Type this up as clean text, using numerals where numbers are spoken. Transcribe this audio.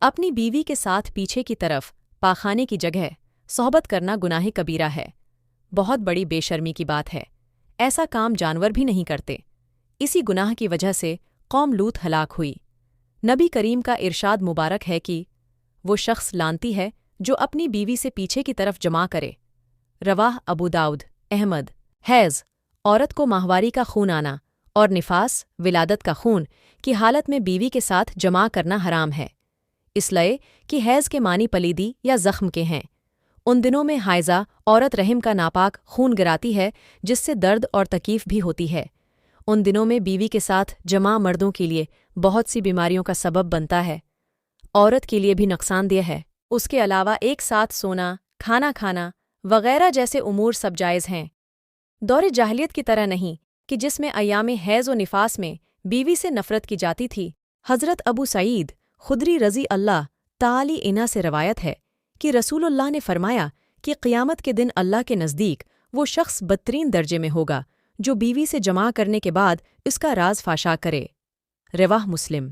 اپنی بیوی کے ساتھ پیچھے کی طرف پاخانے کی جگہ صحبت کرنا گناہ کبیرہ ہے، بہت بڑی بے شرمی کی بات ہے۔ ایسا کام جانور بھی نہیں کرتے۔ اسی گناہ کی وجہ سے قوم لوط ہلاک ہوئی۔ نبی کریم کا ارشاد مبارک ہے کہ وہ شخص لعنتی ہے جو اپنی بیوی سے پیچھے کی طرف جمع کرے۔ رواہ ابو داؤد، احمد۔ حیض، عورت کو ماہواری کا خون آنا، اور نفاس، ولادت کا خون کی حالت میں بیوی کے ساتھ جمع کرنا حرام ہے، اس لیے کہ حیض کے معنی پلیدی یا زخم کے ہیں۔ ان دنوں میں حائضہ عورت رحم کا ناپاک خون گراتی ہے جس سے درد اور تکلیف بھی ہوتی ہے۔ ان دنوں میں بیوی کے ساتھ جمع مردوں کے لیے بہت سی بیماریوں کا سبب بنتا ہے، عورت کے لیے بھی نقصان دہ ہے۔ اس کے علاوہ ایک ساتھ سونا، کھانا کھانا وغیرہ جیسے امور سب جائز ہیں۔ دور جاہلیت کی طرح نہیں کہ جس میں ایام حیض و نفاس میں بیوی سے نفرت کی جاتی تھی۔ حضرت ابو سعید خدری رضی اللہ تعالی عنہ سے روایت ہے کہ رسول اللہ نے فرمایا کہ قیامت کے دن اللہ کے نزدیک وہ شخص بدترین درجے میں ہوگا جو بیوی سے جمع کرنے کے بعد اس کا راز فاشا کرے۔ رواہ مسلم۔